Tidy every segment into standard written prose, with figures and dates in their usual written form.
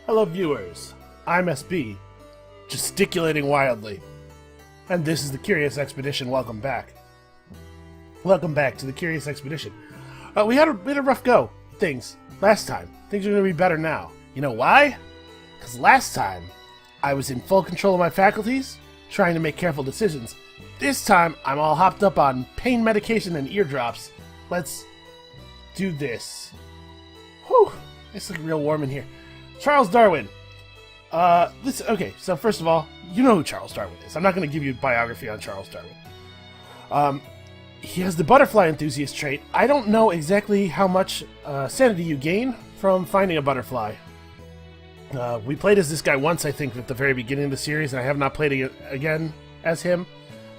Hello viewers, I'm SB, gesticulating wildly, and this is the Curious Expedition. Welcome back. Welcome back to the Curious Expedition. We had a rough go of things last time. Things are going to be better now. You know why? Because last time, I was in full control of my faculties, trying to make careful decisions. This time, I'm all hopped up on pain medication and eardrops. Let's do this. Whew, it's like real warm in here. Charles Darwin. Okay, so first of all, you know who Charles Darwin is. I'm not going to give you a biography on Charles Darwin. He has the butterfly enthusiast trait. I don't know exactly how much sanity you gain from finding a butterfly. We played as this guy once, I think, at the very beginning of the series, and I have not played it again as him.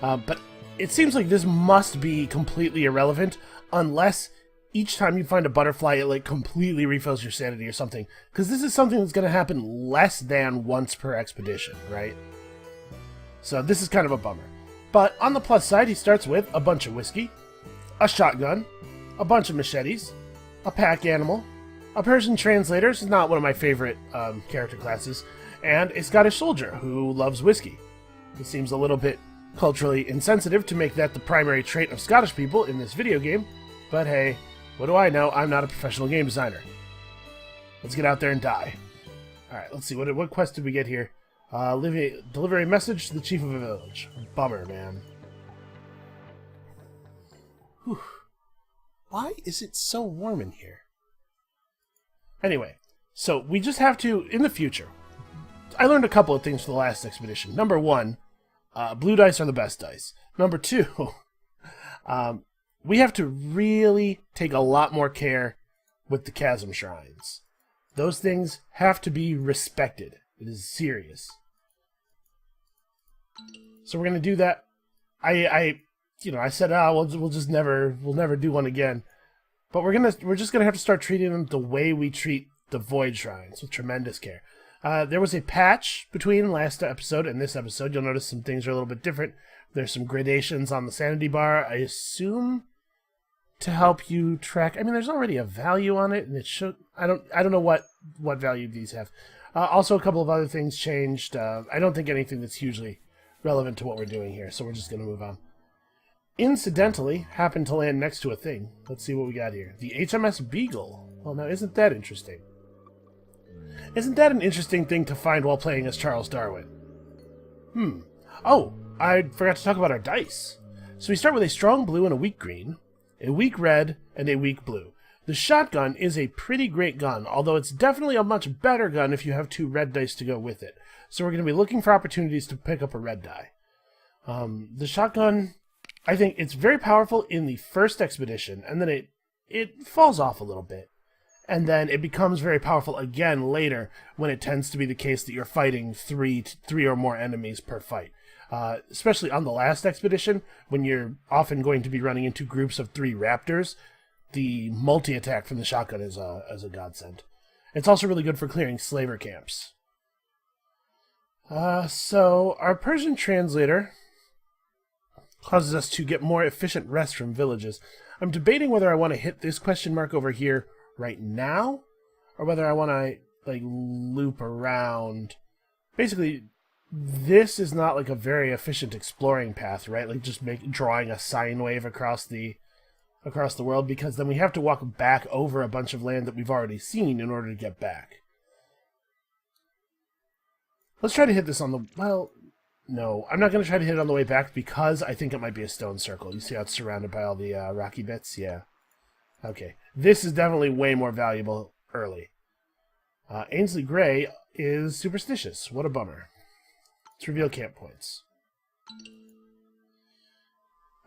But it seems like this must be completely irrelevant, unless each time you find a butterfly, it like completely refills your sanity or something. Because this is something that's going to happen less than once per expedition, right? So this is kind of a bummer. But on the plus side, he starts with a bunch of whiskey, a shotgun, a bunch of machetes, a pack animal, a Persian translator, this is not one of my favorite character classes, and a Scottish soldier who loves whiskey. It seems a little bit culturally insensitive to make that the primary trait of Scottish people in this video game, but hey, what do I know? I'm not a professional game designer. Let's get out there and die. Alright, let's see, what quest did we get here? Deliver a message to the chief of a village. Bummer, man. Whew. Why is it so warm in here? Anyway, so we just have to, in the future, I learned a couple of things for the last expedition. Number one, blue dice are the best dice. Number two, we have to really take a lot more care with the chasm shrines. Those things have to be respected. It is serious. So we're gonna do that. I said, we'll never do one again. But we're just gonna have to start treating them the way we treat the void shrines, with tremendous care. There was a patch between last episode and this episode. You'll notice some things are a little bit different. There's some gradations on the sanity bar, I assume, to help you track. I mean, there's already a value on it, and it should. I don't know what value these have. Also, a couple of other things changed. I don't think anything that's hugely relevant to what we're doing here, so we're just going to move on. Incidentally, happened to land next to a thing. Let's see what we got here. The HMS Beagle. Well, now, isn't that interesting? Isn't that an interesting thing to find while playing as Charles Darwin? Oh, I forgot to talk about our dice. So we start with a strong blue and a weak green, a weak red, and a weak blue. The shotgun is a pretty great gun, although it's definitely a much better gun if you have 2 red dice to go with it. So we're going to be looking for opportunities to pick up a red die. The shotgun, I think it's very powerful in the first expedition, and then it falls off a little bit. And then it becomes very powerful again later, when it tends to be the case that you're fighting three or more enemies per fight. Especially on the last expedition, when you're often going to be running into groups of 3 raptors, the multi-attack from the shotgun is a godsend. It's also really good for clearing slaver camps. So our Persian translator causes us to get more efficient rest from villages. I'm debating whether I want to hit this question mark over here right now, or whether I want to like loop around. Basically, this is not like a very efficient exploring path, right? Like just drawing a sine wave across the world, because then we have to walk back over a bunch of land that we've already seen in order to get back. Let's try to hit this on the... Well, no. I'm not going to try to hit it on the way back because I think it might be a stone circle. You see how it's surrounded by all the rocky bits? Yeah. Okay. This is definitely way more valuable early. Ainsley Gray is superstitious. What a bummer. Let's reveal camp points.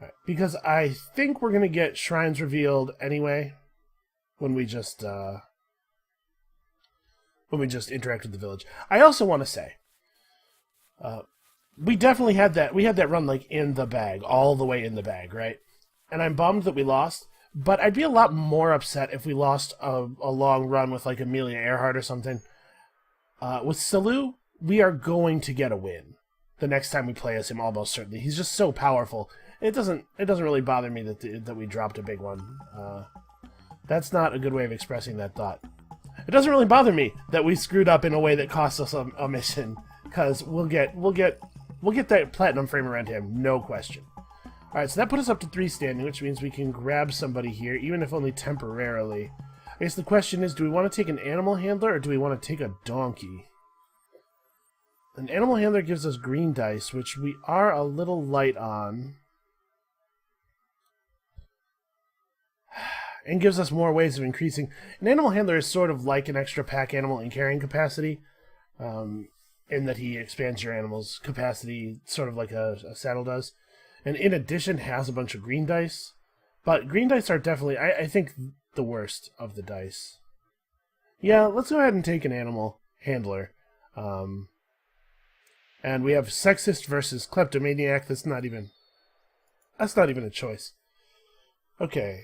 Right, because I think we're going to get shrines revealed anyway when we just interact with the village. I also want to say, we definitely had that. We had that run like in the bag, all the way in the bag, right? And I'm bummed that we lost, but I'd be a lot more upset if we lost a long run with like Amelia Earhart or something. With Salu, we are going to get a win the next time we play as him, almost certainly. He's just so powerful. It doesn't really bother me that we dropped a big one. That's not a good way of expressing that thought. It doesn't really bother me that we screwed up in a way that costs us a mission, because we'll get that platinum frame around him, no question. Alright, so that put us up to 3 standing, which means we can grab somebody here, even if only temporarily. I guess the question is, do we want to take an animal handler, or do we want to take a donkey? An animal handler gives us green dice, which we are a little light on. And gives us more ways of increasing. An animal handler is sort of like an extra pack animal in carrying capacity, in that he expands your animal's capacity, sort of like a saddle does. And in addition, has a bunch of green dice. But green dice are definitely, I think, the worst of the dice. Yeah, let's go ahead and take an animal handler. And we have sexist versus kleptomaniac. That's not even a choice. Okay.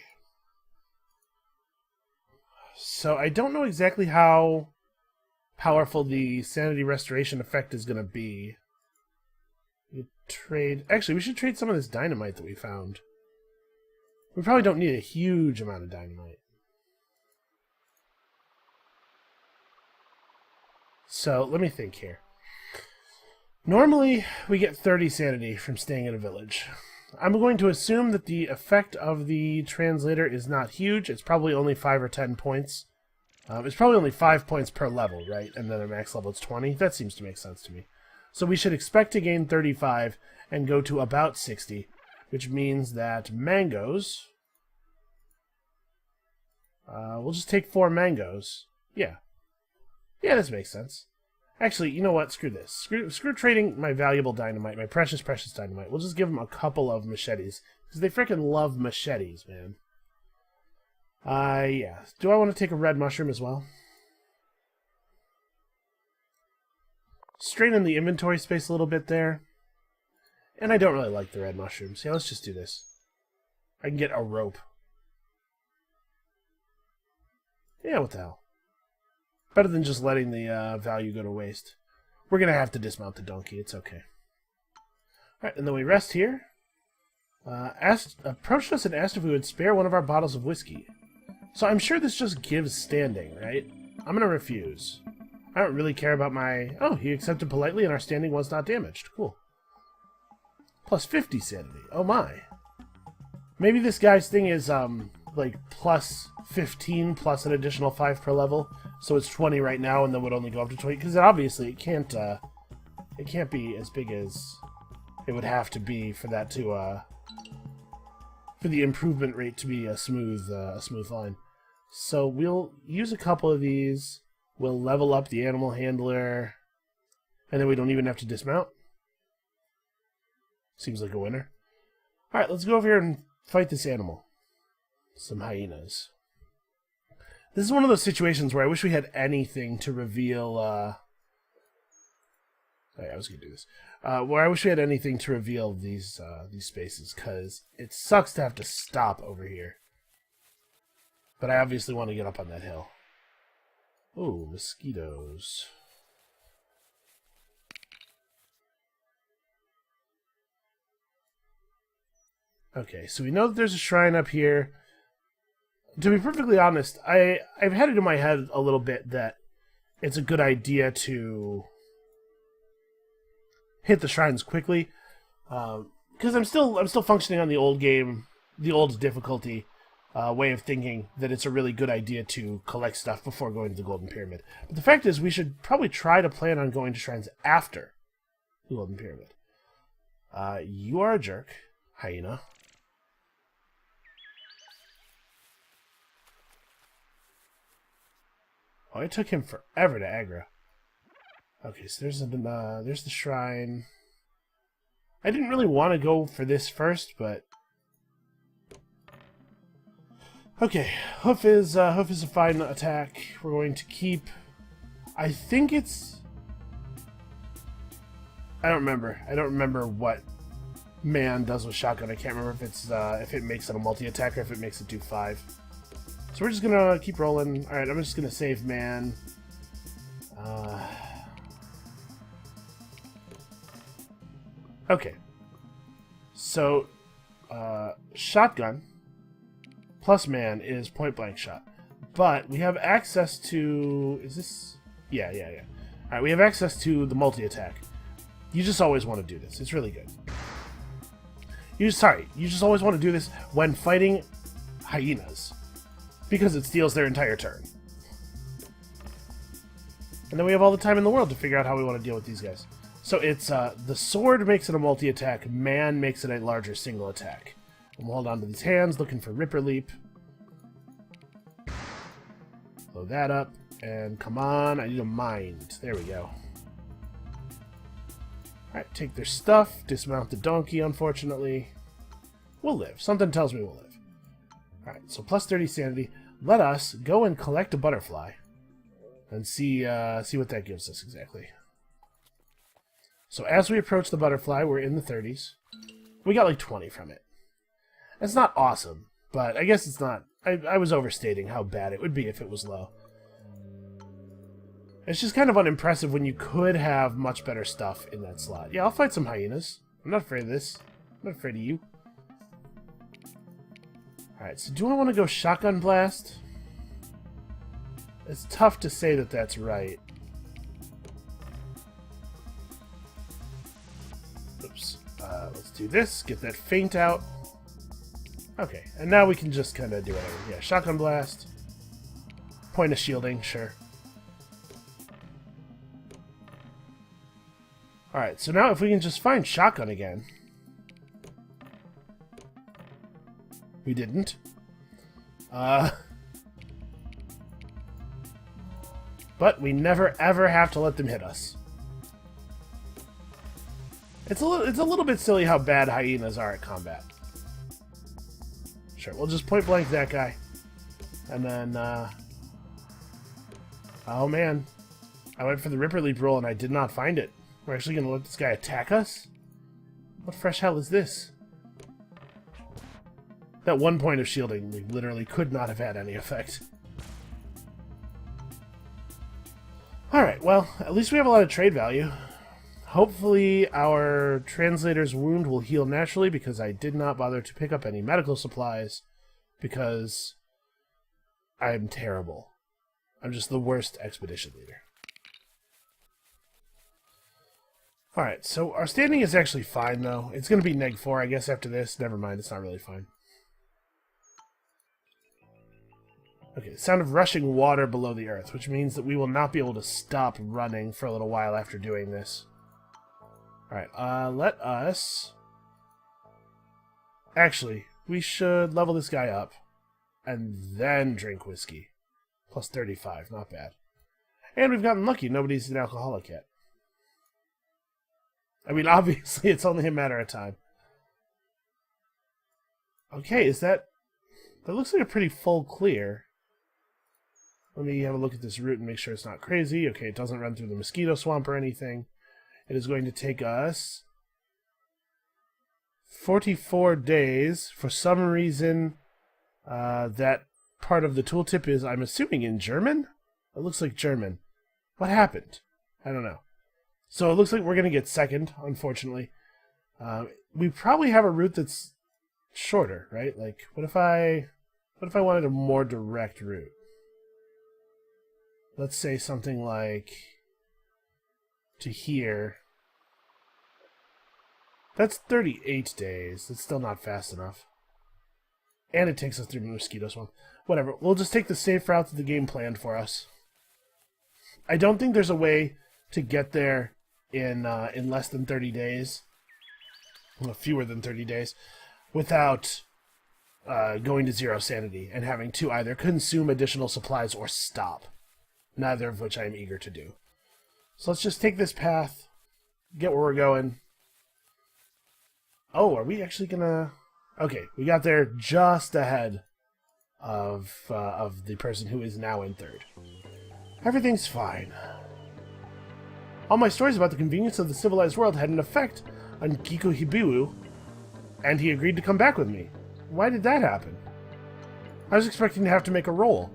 So I don't know exactly how powerful the sanity restoration effect is going to be. Actually, we should trade some of this dynamite that we found. We probably don't need a huge amount of dynamite. So, let me think here. Normally, we get 30 sanity from staying in a village. I'm going to assume that the effect of the translator is not huge. It's probably only 5 or 10 points. It's probably only 5 points per level, right? And then a max level is 20. That seems to make sense to me. So we should expect to gain 35 and go to about 60, which means that mangoes... we'll just take 4 mangoes. Yeah. Yeah, this makes sense. Actually, you know what? Screw this. Screw trading my valuable dynamite, my precious dynamite. We'll just give them a couple of machetes. Because they freaking love machetes, man. Yeah. Do I want to take a red mushroom as well? Straighten the inventory space a little bit there. And I don't really like the red mushrooms. Yeah, let's just do this. I can get a rope. Yeah, what the hell? Better than just letting the value go to waste. We're going to have to dismount the donkey. It's okay. Alright, and then we rest here. Approached us and asked if we would spare one of our bottles of whiskey. So I'm sure this just gives standing, right? I'm going to refuse. I don't really care about my... Oh, he accepted politely and our standing was not damaged. Cool. Plus 50 sanity. Oh my. Maybe this guy's thing is, like, plus 15 plus an additional 5 per level. So it's 20 right now and then would only go up to 20. Because obviously it can't be as big as it would have to be for that to, for the improvement rate to be a smooth line. So we'll use a couple of these. We'll level up the animal handler. And then we don't even have to dismount. Seems like a winner. Alright, let's go over here and fight this animal. Some hyenas. This is one of those situations where I wish we had anything to reveal, I was going to do this. Where I wish we had anything to reveal these spaces, because it sucks to have to stop over here. But I obviously want to get up on that hill. Ooh, mosquitoes. Okay, so we know that there's a shrine up here. To be perfectly honest, I've had it in my head a little bit that it's a good idea to hit the shrines quickly, because I'm still functioning on the old game, the old difficulty way of thinking that it's a really good idea to collect stuff before going to the Golden Pyramid. But the fact is, we should probably try to plan on going to shrines after the Golden Pyramid. You are a jerk, hyena. Oh, it took him forever to aggro. Okay, so there's the shrine. I didn't really want to go for this first, but okay. Hoof is a fine attack. We're going to keep. I think it's. I don't remember. I don't remember what man does with shotgun. I can't remember if it's if it makes it a multi-attack or if it makes it do 5. So we're just gonna keep rolling. Alright, I'm just gonna save man. Okay. So, shotgun plus man is point blank shot. But we have access to... Is this... Yeah. Alright, we have access to the multi-attack. You just always want to do this. It's really good. You just always want to do this when fighting hyenas. Because it steals their entire turn. And then we have all the time in the world to figure out how we want to deal with these guys. So it's, the sword makes it a multi-attack, man makes it a larger single attack. And we'll hold on to these hands, looking for Ripper Leap. Blow that up, and come on, I need a mind. There we go. Alright, take their stuff, dismount the donkey, unfortunately. We'll live. Something tells me we'll live. Alright, so plus 30 sanity. Let us go and collect a butterfly. And see what that gives us exactly. So as we approach the butterfly, we're in the 30s. We got like 20 from it. It's not awesome, but I guess it's not... I was overstating how bad it would be if it was low. It's just kind of unimpressive when you could have much better stuff in that slot. Yeah, I'll fight some hyenas. I'm not afraid of this. I'm not afraid of you. Alright, so do I want to go shotgun blast? It's tough to say that that's right. Oops. Let's do this. Get that feint out. Okay, and now we can just kind of do whatever. Yeah, shotgun blast. Point of shielding, sure. Alright, so now if we can just find shotgun again. We didn't. But we never ever have to let them hit us. It's a little bit silly how bad hyenas are at combat. Sure, we'll just point blank that guy. And then, oh man. I went for the Ripper Leap roll and I did not find it. We're actually going to let this guy attack us? What fresh hell is this? That one point of shielding we literally could not have had any effect. Alright, well, at least we have a lot of trade value. Hopefully our translator's wound will heal naturally because I did not bother to pick up any medical supplies because I'm terrible. I'm just the worst expedition leader. Alright, so our standing is actually fine though. It's going to be -4 I guess after this. Never mind, it's not really fine. Okay, the sound of rushing water below the earth, which means that we will not be able to stop running for a little while after doing this. Alright, let us... Actually, we should level this guy up, and then drink whiskey. Plus 35, not bad. And we've gotten lucky, nobody's an alcoholic yet. I mean, obviously, it's only a matter of time. Okay, is that... That looks like a pretty full clear. Let me have a look at this route and make sure it's not crazy. Okay, it doesn't run through the mosquito swamp or anything. It is going to take us 44 days. For some reason, that part of the tooltip is, I'm assuming, in German? It looks like German. What happened? I don't know. So it looks like we're going to get second, unfortunately. We probably have a route that's shorter, right? Like, what if I wanted a more direct route? Let's say something like to here. That's 38 days. That's still not fast enough. And it takes us through the mosquito swamp. Whatever. We'll just take the safe route that the game planned for us. I don't think there's a way to get there in less than 30 days. Well, fewer than 30 days. Without going to 0 sanity and having to either consume additional supplies or stop. Neither of which I am eager to do. So let's just take this path, get where we're going. Oh, are we actually gonna... Okay, we got there just ahead of the person who is now in third. Everything's fine. All my stories about the convenience of the civilized world had an effect on Kiku Hibiwu, and he agreed to come back with me. Why did that happen? I was expecting to have to make a roll.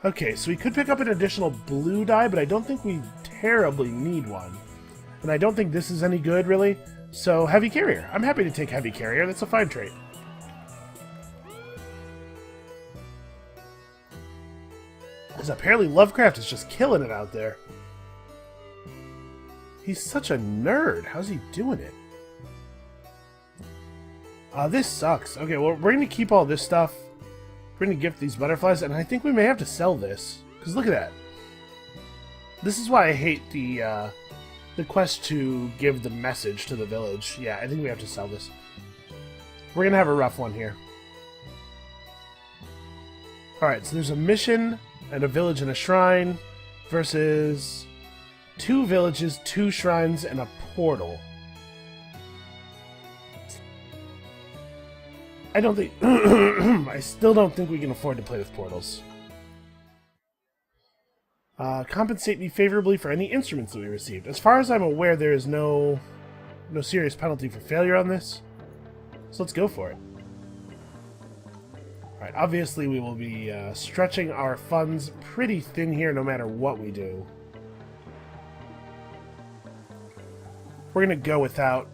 Okay, so we could pick up an additional blue die, but I don't think we terribly need one. And I don't think this is any good, really. So, heavy carrier. I'm happy to take heavy carrier. That's a fine trait. Because apparently Lovecraft is just killing it out there. He's such a nerd. How's he doing it? This sucks. Okay, well, we're going to keep all this stuff. We're going to gift these butterflies, and I think we may have to sell this. Because look at that. This is why I hate the quest to give the message to the village. Yeah, I think we have to sell this. We're going to have a rough one here. Alright, so there's a mission and a village and a shrine versus 2 villages, 2 shrines, and a portal. I don't think... I still don't think we can afford to play with portals. Compensate me favorably for any instruments that we received. As far as I'm aware, there is no serious penalty for failure on this. So let's go for it. Alright, obviously we will be stretching our funds pretty thin here no matter what we do. We're going to go without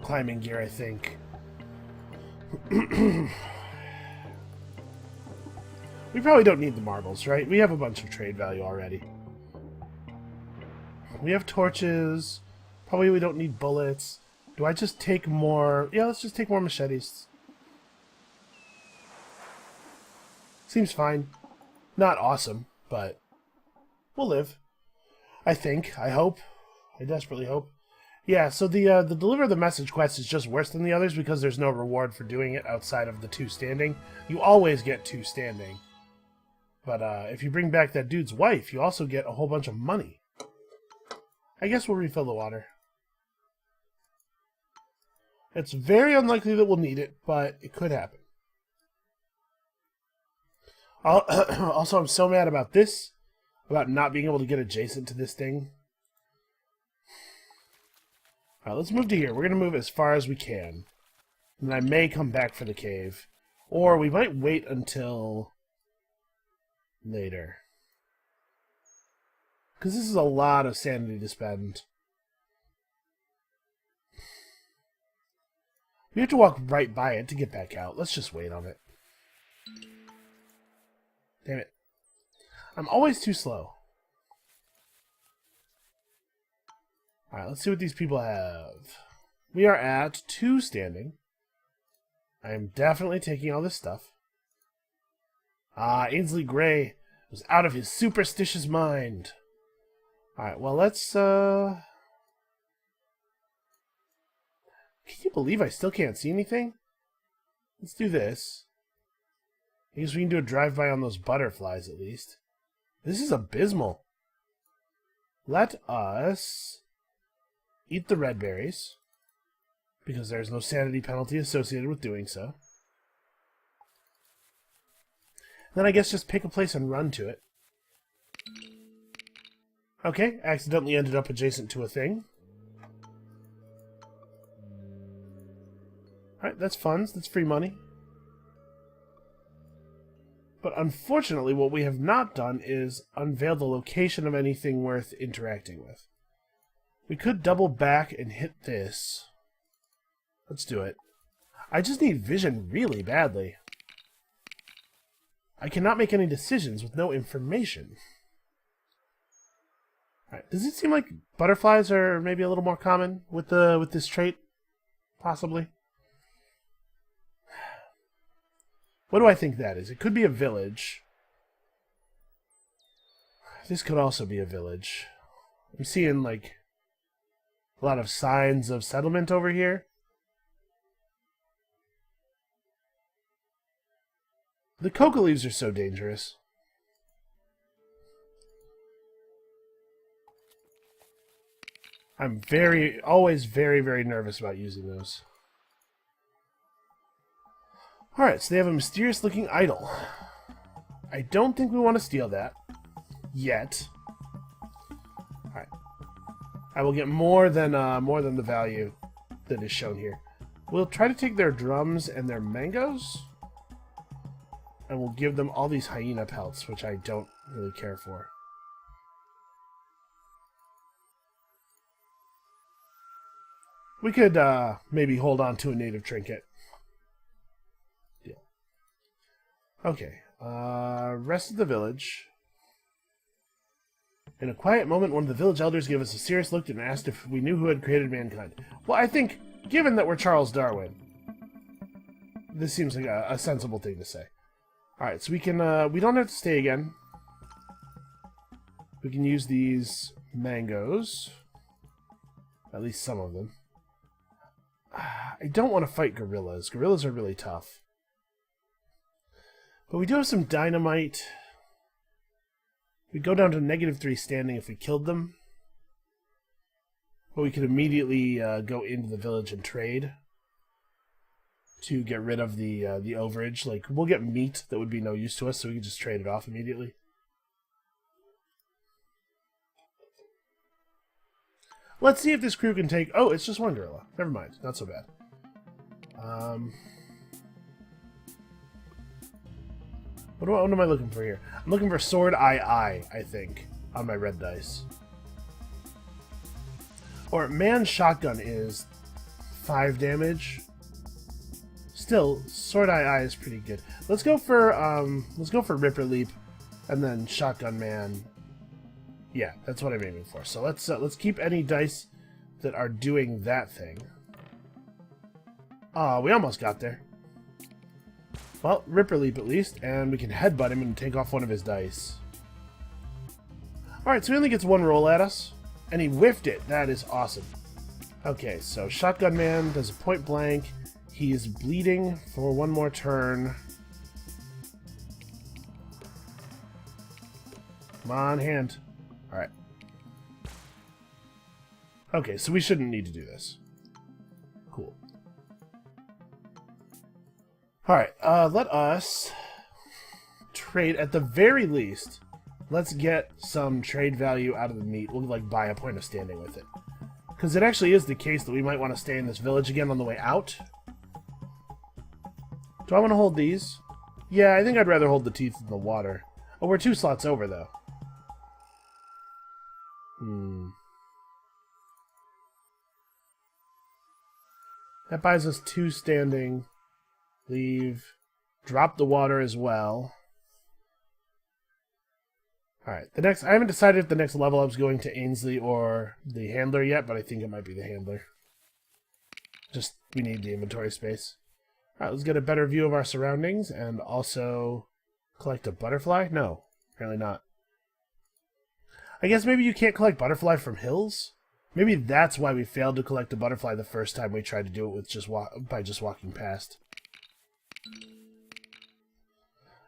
climbing gear, I think. We probably don't need the marbles, right? We have a bunch of trade value already. We have torches. Probably we don't need bullets. Do I just take more... Yeah, let's just take more machetes. Seems fine. Not awesome, but we'll live. I think. I hope. I desperately hope. Yeah, so the Deliver the Message quest is just worse than the others because there's no reward for doing it outside of the 2 standing. You always get 2 standing. But if you bring back that dude's wife, you also get a whole bunch of money. I guess we'll refill the water. It's very unlikely that we'll need it, but it could happen. Also, I'm so mad about this, about not being able to get adjacent to this thing. Alright, let's move to here. We're going to move as far as we can. And I may come back for the cave. Or we might wait until later. Because this is a lot of sanity to spend. We have to walk right by it to get back out. Let's just wait on it. Damn it. I'm always too slow. Alright, let's see what these people have. We are at 2 standing. I am definitely taking all this stuff. Ainsley Gray was out of his superstitious mind. Alright, well, let's, Can you believe I still can't see anything? Let's do this. I guess we can do a drive-by on those butterflies, at least. This is abysmal. Let us eat the red berries, because there's no sanity penalty associated with doing so. Then I guess just pick a place and run to it. Okay, accidentally ended up adjacent to a thing. Alright, that's funds, that's free money. But unfortunately, what we have not done is unveil the location of anything worth interacting with. We could double back and hit this. Let's do it. I just need vision really badly. I cannot make any decisions with no information. Alright, does it seem like butterflies are maybe a little more common with this trait? Possibly. What do I think that is? It could be a village. This could also be a village. I'm seeing, like, a lot of signs of settlement over here. The coca leaves are so dangerous. I'm always very, very nervous about using those. Alright, so they have a mysterious-looking idol. I don't think we want to steal that. Yet. Alright. I will get more than the value that is shown here. We'll try to take their drums and their mangoes. And we'll give them all these hyena pelts, which I don't really care for. We could maybe hold on to a native trinket. Yeah. Okay. Rest of the village. In a quiet moment, one of the village elders gave us a serious look and asked if we knew who had created mankind. Well, I think, given that we're Charles Darwin, this seems like a sensible thing to say. Alright, so we can, we don't have to stay again. We can use these mangoes. At least some of them. I don't want to fight gorillas. Gorillas are really tough. But we do have some dynamite. We'd go down to -3 standing if we killed them. But we could immediately go into the village and trade to get rid of the overage. Like, we'll get meat that would be no use to us, so we can just trade it off immediately. Let's see if this crew can take... Oh, it's just one gorilla. Never mind. Not so bad. What am I looking for here? I'm looking for Sword I think, on my red dice. Or Man Shotgun is 5 damage. Still, Sword I is pretty good. Let's go for Ripper Leap, and then Shotgun Man. Yeah, that's what I'm aiming for. So let's keep any dice that are doing that thing. We almost got there. Well, Ripper Leap at least, and we can headbutt him and take off one of his dice. Alright, so he only gets one roll at us, and he whiffed it. That is awesome. Okay, so Shotgun Man does a point blank. He is bleeding for one more turn. Come on, hand. Alright. Okay, so we shouldn't need to do this. Cool. Alright, let us trade at the very least. Let's get some trade value out of the meat. We'll, like, buy a point of standing with it. Because it actually is the case that we might want to stay in this village again on the way out. Do I want to hold these? Yeah, I think I'd rather hold the teeth in the water. Oh, we're 2 slots over, though. That buys us 2 standing. Leave. Drop the water as well. Alright, the next... I haven't decided if the next level up's going to Ainsley or the handler yet, but I think it might be the handler. Just, we need the inventory space. Alright, let's get a better view of our surroundings and also collect a butterfly? No, apparently not. I guess maybe you can't collect butterfly from hills? Maybe that's why we failed to collect a butterfly the first time we tried to do it with just by walking past.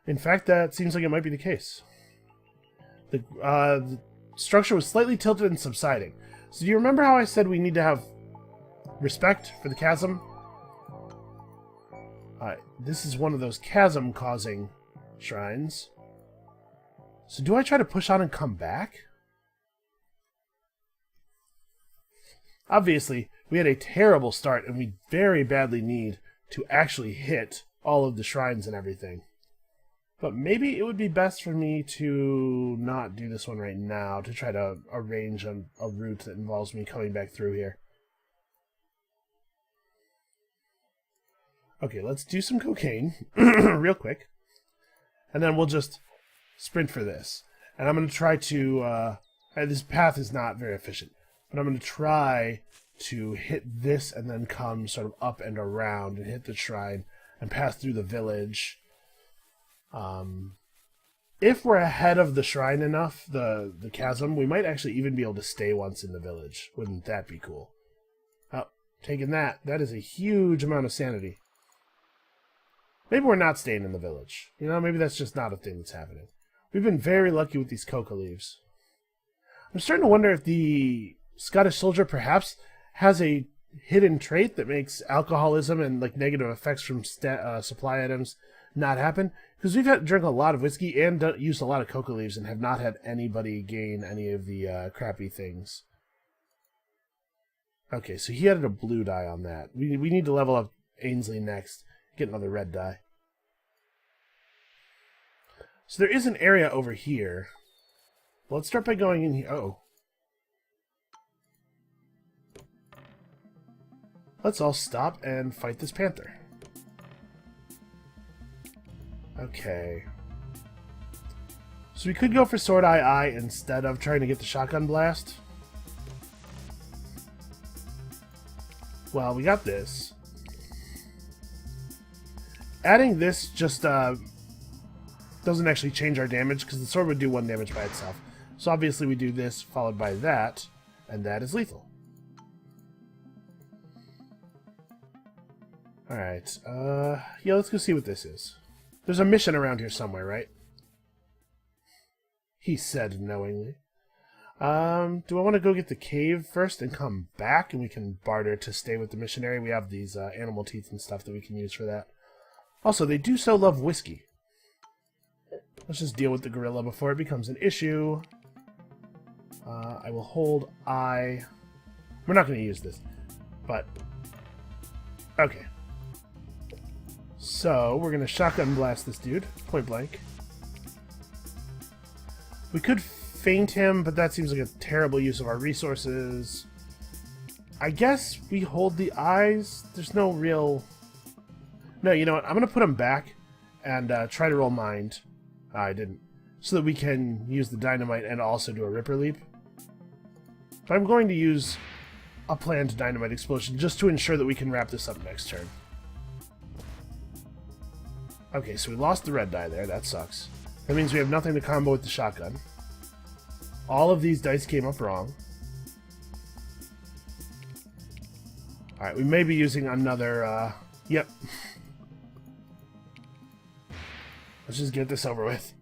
In fact, that seems like it might be the case. The structure was slightly tilted and subsiding. So do you remember how I said we need to have respect for the chasm? This is one of those chasm-causing shrines. So do I try to push on and come back? Obviously, we had a terrible start, and we very badly need to actually hit all of the shrines and everything. But maybe it would be best for me to not do this one right now, to try to arrange a route that involves me coming back through here. Okay, let's do some cocaine real quick. And then we'll just sprint for this. And I'm going to try to... this path is not very efficient. But I'm going to try to hit this and then come sort of up and around and hit the shrine and pass through the village. If we're ahead of the shrine enough, the chasm, we might actually even be able to stay once in the village. Wouldn't that be cool? Oh, taking that. That is a huge amount of sanity. Maybe we're not staying in the village. You know, maybe that's just not a thing that's happening. We've been very lucky with these coca leaves. I'm starting to wonder if the Scottish soldier perhaps has a hidden trait that makes alcoholism and like negative effects from supply items not happen. Because we've drank a lot of whiskey and used a lot of coca leaves and have not had anybody gain any of the crappy things. Okay, so he added a blue die on that. We need to level up Ainsley next. Get another red die. So there is an area over here. Well, let's start by going in here. Oh. let's all stop and fight this panther. Okay. So we could go for Sword Eye instead of trying to get the shotgun blast. Well, we got this. Adding this just doesn't actually change our damage because the sword would do 1 damage by itself. So obviously we do this followed by that, and that is lethal. Alright, yeah, let's go see what this is. There's a mission around here somewhere, right? He said knowingly. Do I want to go get the cave first and come back and we can barter to stay with the missionary? We have these animal teeth and stuff that we can use for that. Also, they do so love whiskey. Let's just deal with the gorilla before it becomes an issue. I will hold I. We're not going to use this, but okay. So we're going to shotgun blast this dude, point blank. We could feint him, but that seems like a terrible use of our resources. I guess we hold the eyes. There's no real... No, you know what? I'm going to put him back and try to roll mind. I didn't. So that we can use the dynamite and also do a Ripper Leap. But I'm going to use a planned dynamite explosion just to ensure that we can wrap this up next turn. Okay, so we lost the red die there. That sucks. That means we have nothing to combo with the shotgun. All of these dice came up wrong. Alright, we may be using another, yep. Let's just get this over with.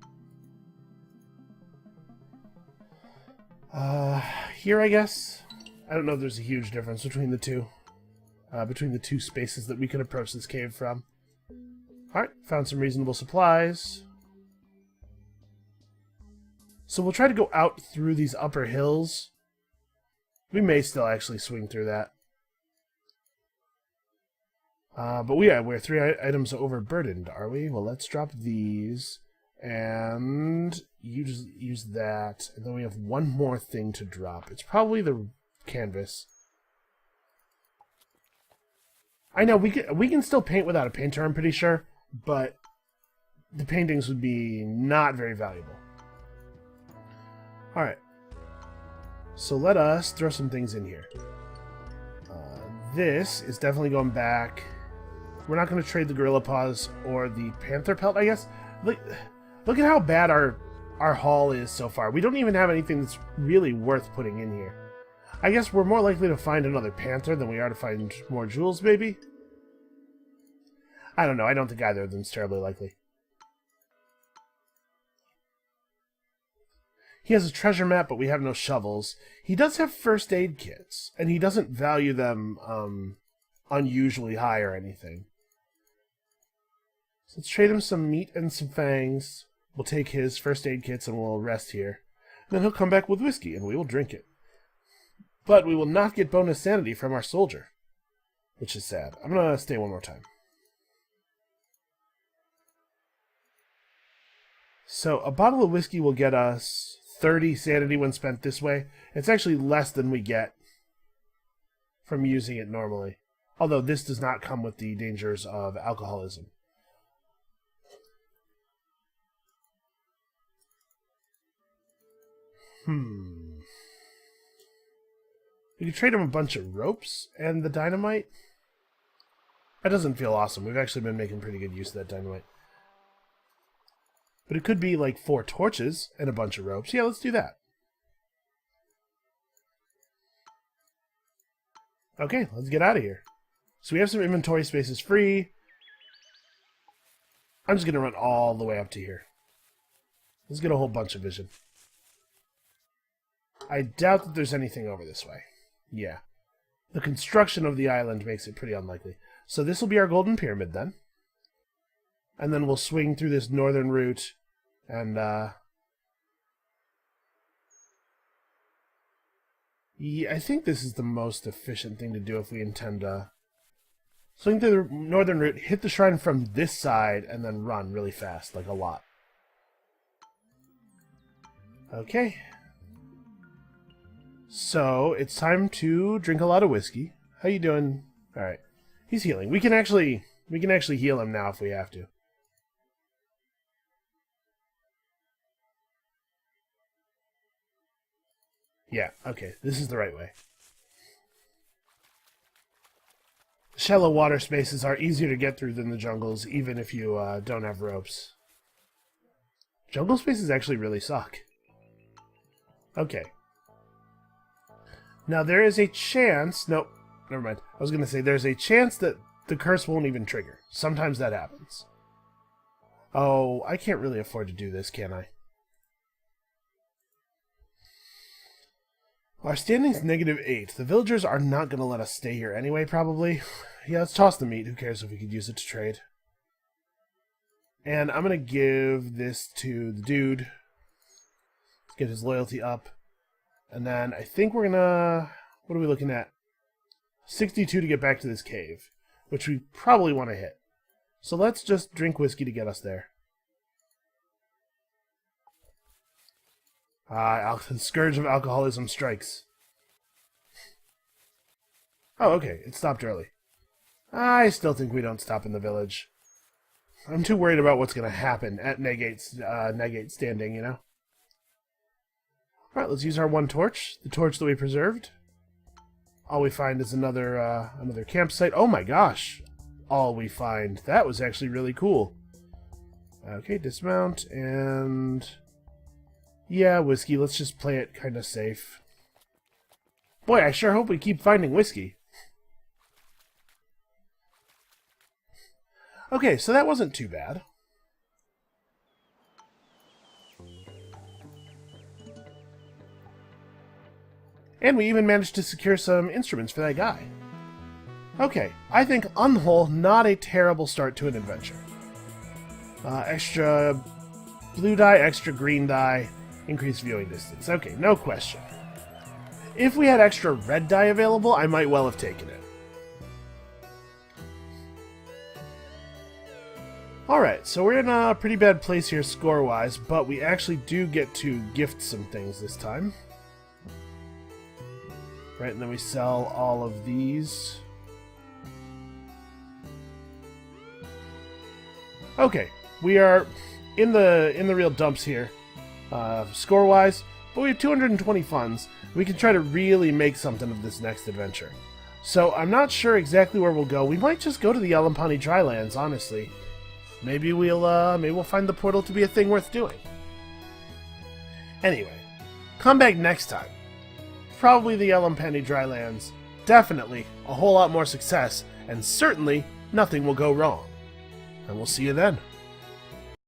Here, I guess. I don't know if there's a huge difference between the two spaces that we can approach this cave from. Alright, found some reasonable supplies. So we'll try to go out through these upper hills. We may still actually swing through that. But we're 3 items overburdened, are we? Well, let's drop these. And you just use that. And then we have one more thing to drop. It's probably the canvas. I know, we can still paint without a painter, I'm pretty sure. But the paintings would be not very valuable. Alright. So let us throw some things in here. This is definitely going back. We're not going to trade the gorilla paws or the panther pelt, I guess. Look at how bad our haul is so far. We don't even have anything that's really worth putting in here. I guess we're more likely to find another panther than we are to find more jewels, maybe? I don't know. I don't think either of them is terribly likely. He has a treasure map, but we have no shovels. He does have first aid kits, and he doesn't value them unusually high or anything. So let's trade him some meat and some fangs. We'll take his first aid kits and we'll rest here. And then he'll come back with whiskey, and we will drink it. But we will not get bonus sanity from our soldier, which is sad. I'm going to stay one more time. So a bottle of whiskey will get us 30 sanity when spent this way. It's actually less than we get from using it normally. Although this does not come with the dangers of alcoholism. We could trade him a bunch of ropes and the dynamite. That doesn't feel awesome. We've actually been making pretty good use of that dynamite. But it could be like 4 torches and a bunch of ropes. Yeah, let's do that. Okay, let's get out of here. So we have some inventory spaces free. I'm just going to run all the way up to here. Let's get a whole bunch of vision. I doubt that there's anything over this way. Yeah. The construction of the island makes it pretty unlikely. So this will be our golden pyramid then. And then we'll swing through this northern route and yeah, I think this is the most efficient thing to do if we intend to swing through the northern route, hit the shrine from this side, and then run really fast, like a lot. Okay. So, it's time to drink a lot of whiskey. How you doing, Alright. He's healing. We can actually heal him now if we have to. Yeah, okay. This is the right way. Shallow water spaces are easier to get through than the jungles, even if you don't have ropes. Jungle spaces actually really suck. Okay. Now there is a chance... Nope, never mind. I was going to say there's a chance that the curse won't even trigger. Sometimes that happens. Oh, I can't really afford to do this, can I? Our standing's -8. The villagers are not going to let us stay here anyway, probably. Yeah, let's toss the meat. Who cares if we could use it to trade? And I'm going to give this to the dude. Get his loyalty up. And then I think we're going to... What are we looking at? 62 to get back to this cave, which we probably want to hit. So let's just drink whiskey to get us there. The scourge of alcoholism strikes. Oh, okay. It stopped early. I still think we don't stop in the village. I'm too worried about what's going to happen at negate standing, you know? Alright, let's use our one torch. The torch that we preserved. All we find is another campsite. Oh my gosh! All we find. That was actually really cool. Okay, dismount and... Yeah, whiskey. Let's just play it kind of safe. Boy, I sure hope we keep finding whiskey. Okay, so that wasn't too bad. And we even managed to secure some instruments for that guy. Okay, I think on the whole, not a terrible start to an adventure. Extra blue dye, extra green dye, increased viewing distance. Okay, no question. If we had extra red dye available, I might well have taken it. Alright, so we're in a pretty bad place here score-wise, but we actually do get to gift some things this time. Right, and then we sell all of these. Okay, we are in the real dumps here, score-wise, but we have 220 funds. We can try to really make something of this next adventure. So I'm not sure exactly where we'll go. We might just go to the Alampani Drylands, honestly. Maybe we'll find the portal to be a thing worth doing. Anyway, come back next time. Probably the Alampani Drylands. Definitely a whole lot more success, and certainly nothing will go wrong. And we'll see you then.